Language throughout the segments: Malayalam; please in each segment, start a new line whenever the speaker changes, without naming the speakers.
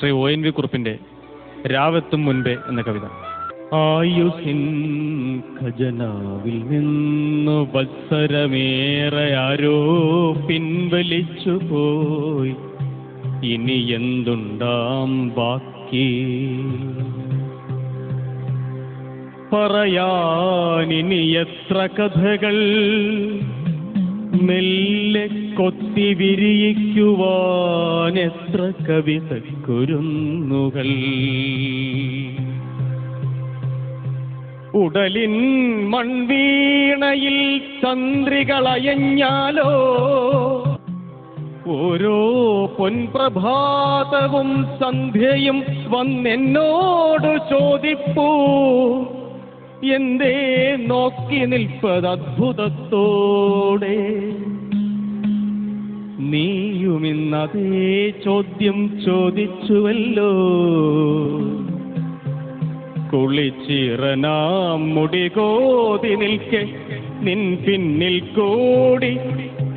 ശ്രീ ONV കുറുപ്പിൻ്റെ രാവെത്തും മുൻപേ എന്ന കവിത. ആയുസിൻ ഖജനാവിൽ നിന്നു വത്സരമേറെ ആരോ പിൻവലിച്ചു പോയി, ഇനി എന്തുണ്ടാം ബാക്കി? പറയാനിനി എത്ര കഥകൾ, മെല്ലെ കൊത്തി വിരിയിക്കുവാൻ എത്ര കവിതക്കുരുന്നുകൾ. ഉടലിൻ മൺവീണയിൽ തന്ത്രികളയഞ്ഞാലോ, ഓരോ പൊൻപ്രഭാതവും സന്ധ്യയും വന്നെന്നോട് ചോദിപ്പൂ, എന്തേ നോക്കി നിൽപ്പതദ്ഭുതത്തോടെ? നീയുമിന്നതേ ചോദ്യം ചോദിച്ചുവല്ലോ. കുളിച്ചിറനാം മുടികോതി നിൽക്കെ നിൻ പിന്നിൽ കൂടി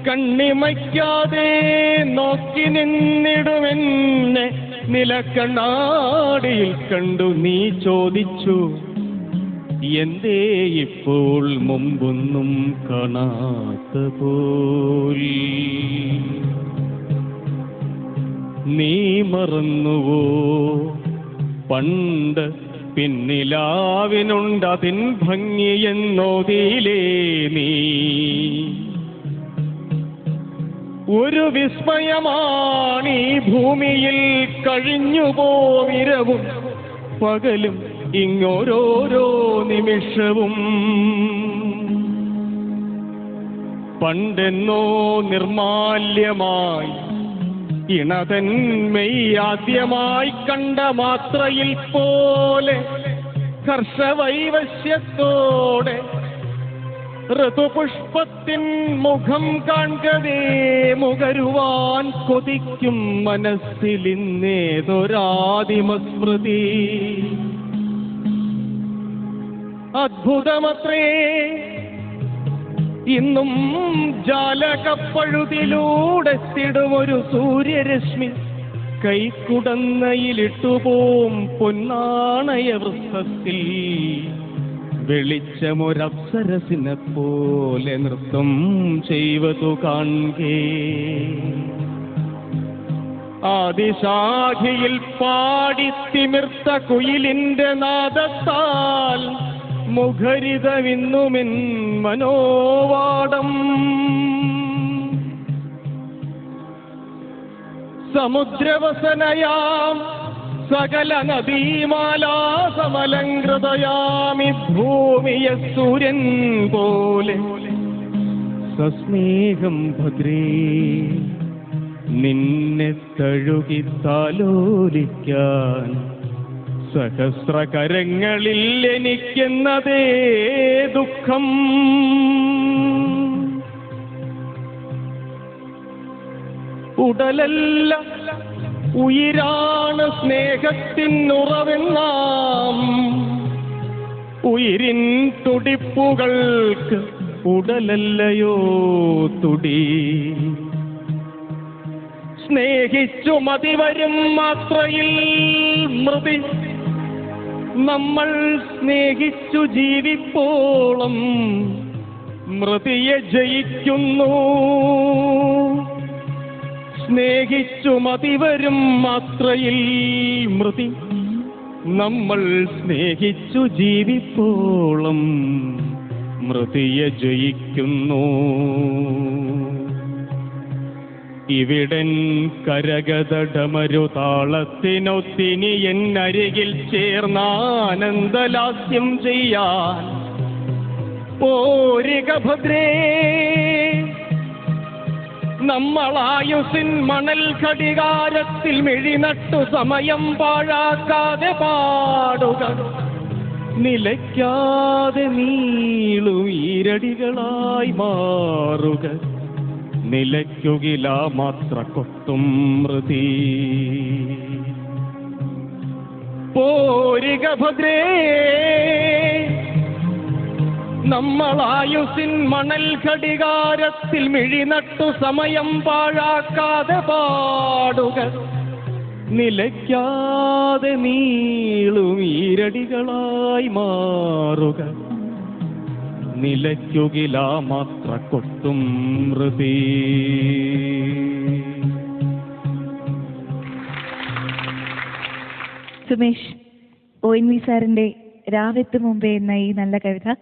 കണ്ണിമയ്ക്കാതെ നോക്കി നിന്നിടുമെന്നെ നിലക്കണ്ണാടിയിൽ കണ്ടു നീ ചോദിച്ചു, എന്തേ ഇപ്പോൾ മുമ്പൊന്നും കാണാത്ത പോൽ? നീ മറന്നുവോ പണ്ട് പിന്നിലാവിനുണ്ടതിൻ ഭംഗിയെന്നോതിയിലേ നീ? ഒരു വിസ്മയമാണീ ഭൂമിയിൽ കഴിഞ്ഞുപോവിരവും പകലും ഇങ്ങോരോരോ നിമിഷവും. പണ്ടെന്നോ നിർമാല്യമായി ഇണതന്മയാദ്യമായി കണ്ട മാത്രയിൽ പോലെ ഹർഷവൈവശ്യത്തോടെ ഋതുപുഷ്പത്തിൻ മുഖം കാൺകവേ മുകരുവാൻ കൊതിക്കും മനസ്സിലിന്നേതൊരാദിമസ്മൃതി. അദ്ഭുതമത്രേ ഇന്നും ജാലകപ്പഴുതിലൂടെത്തിടുമൊരു സൂര്യരശ്മി കൈക്കുടന്നയിലിട്ടുപോം പൊന്നാണയ വൃത്തത്തിൽ വെളിച്ചമൊരപ്സരസിനെ പോലെ നൃത്തം ചെയ്വതു കാൺകേ. ആദിശാഖിയിൽ പാടിത്തിമിർത്ത കുയിലിന്റെ നാദത്താൽ മുഖരിതമിന്നുമെൻ മനോവാടം. സമുദ്രവസനയാം സകല നദീമാലാ സമലങ്കൃതയാമി ഭൂമിയെ സൂര്യൻ പോലെ സസ്നേഹം ഭദ്രേ നിന്നെ തഴുകിത്താലോലിക്കാൻ സഹസ്രകരങ്ങളിൽ എനിക്കെന്നതേ ദുഃഖം. ഉടലല്ല ഉയിരാണ് സ്നേഹത്തിനുറവെന്നാം, ഉയിരിൻ തുടിപ്പുകൾക്ക് ഉടലല്ലയോ തുടി. സ്നേഹിച്ചു മതിവരും മാത്രയിൽ മൃതി, നമ്മൾ സ്നേഹിച്ചു ജീവിപ്പോളം മൃതിയെ ജയിക്കുന്നു. സ്നേഹിച്ചു മതിവരും മാത്രയിൽ മൃതി, നമ്മൾ സ്നേഹിച്ചു ജീവിപ്പോളം മൃതിയെ ജയിക്കുന്നു. ഇവിടൻ കരഗതടമരുതാളത്തിനൊത്തിനി എന്നരികിൽ ചേർന്നാനന്ദലാസ്യം ചെയ്യാൻ പോരിക ഭദ്രേ. നമ്മളായുസിൻ മണൽ ഘടികാരത്തിൽ മിഴിനട്ടു സമയം പാഴാക്കാതെ പാടുക, നിലയ്ക്കാതെ നീളും ഈരടികളായി മാറുക. നിലയ്ക്കുകില മാത്ര കൊത്തും മൃതി. പോരിക ഭദ്രേ, നമ്മളായുസിൻ മണൽ ഘടികാരത്തിൽ മിഴിനട്ടു സമയം പാഴാക്കാതെ പാടുക, നിലയ്ക്കാതെ നീളും ഈരടികളായി മാറുക. നിലയ്ക്കുകില മാത്ര കൊട്ടും മൃതി.
സുമേഷ്, ONV സാറിന്റെ രാവെത്തു മുമ്പേ എന്ന ഈ നല്ല കവിത